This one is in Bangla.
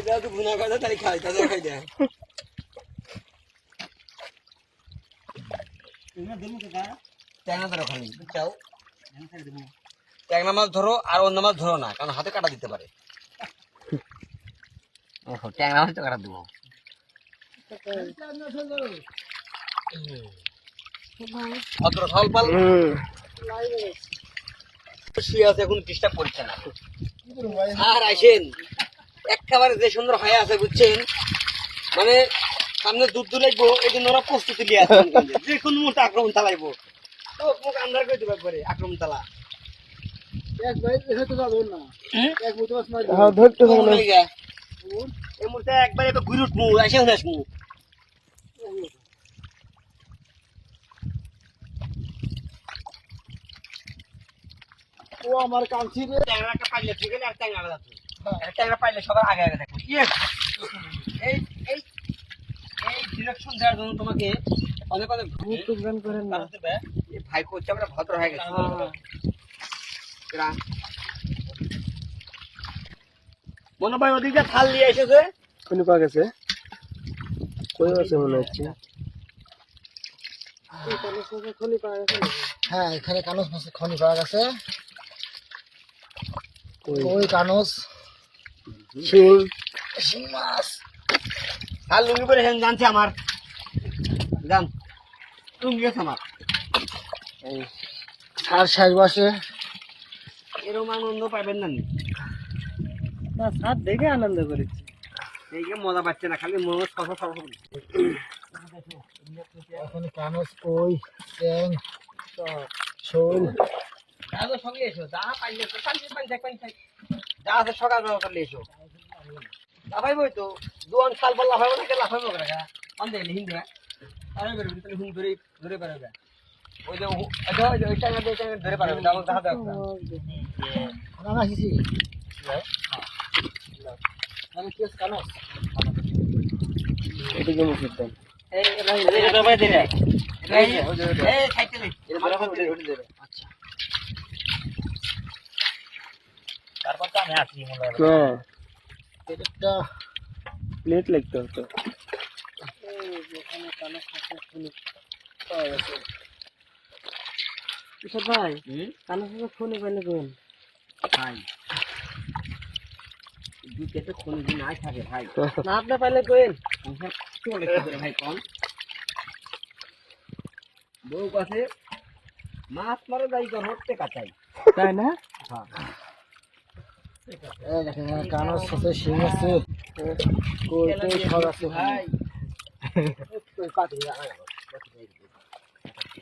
দাও তো গুনা করে তাই খাই তাই খাই দে তুমি দেবো কাকা ট্যাংরা ধরো খালি বুঝছাও ট্যাংরা মাছ ধরো আর অন্য মাছ ধরো না কারণ হাতে কাটা দিতে পারে ওহো ট্যাংরা মাছ তো কাটা দেবো অত ফল পাল শুয়ে আছে এখন ডিস্টার্ব করছে না আর আসেন একেবারে যে সুন্দর হয়ে আছে বুঝছেন মানে সামনে দুধ লাগবো এই জন্য ওরা প্রস্তুতি নিয়ে আসবেন যে কোনো মুহূর্তে আক্রমণ চালাইবো তো মুখ আন্ধার করে দিতে পারে আক্রমণ চালা এই মুহূর্তে একবারে ঘুরে উঠবো এসে হলে আসবো ও আমার কাঞ্চি রে ট্যাংরাটা পাইলে ঠিক আছে আর ট্যাংরা যাচ্ছে ট্যাংরা পাইলে সবার আগে আগে দেখো এই এই এই ডিরেকশন দেওয়ার জন্য তোমাকে অনেক অনেক ভুল করেন না এই ভাই কোচ আমরা ভদ্র হয়ে গেছে মনে ভাই ওদিকে থাল নিয়ে এসেছে কোন পা গেছে কই আছে মনে হচ্ছে হ্যাঁ এখানে কানস মাছের খনি পাওয়া গেছে ওই কানস শিং মাছ আর লুঙ্গি পরে হেন জানছে আমার জান লুঙ্গি গেছে আমার আর শেষ বসে এরকম আনন্দ পাইবেন না সাত দেখে আনন্দ করেছি এইকে মজা পাচ্ছে না খালি মনে এখানে কানস কই ট্যাং শোল সঙ্গে এসো যা পাইলে যা আছে সকাল বেলা করলে এসো লাফাইবই তো দুয়ান সাল বল লাফাইবো না কে লাফাইবো রাখা অন্ধে হিন্দু আরে বেরবি তাহলে হুন ধরে ধরে পারবে ওই যে ওইটা ধরে পারবে ডাবল দেখা দাও না হিসি আমি কেস কানস এদিকে মুখে দেন এই এটা ভাই দিলে এই খাইতে লে আচ্ছা তারপর তো আমি আসি মনে হয় হ্যাঁ এটা প্লেট লাগতে হতো এখানে কানস মাছের খুনি পাওয়া গেছে কিশোর ভাই কানস মাছের খুনি পাইলে কোন ভাই দুধে খুনি দিন নাই থাকে ভাই না আপনি পাইলে কোন চলে করে ভাই কোন বউ কাছে মাছ মারে যাই তো হতে কাটাই তাই না হ্যাঁ এই দেখেন কানস আছে শিং আছে কই কই সব আছে ভাই কাটি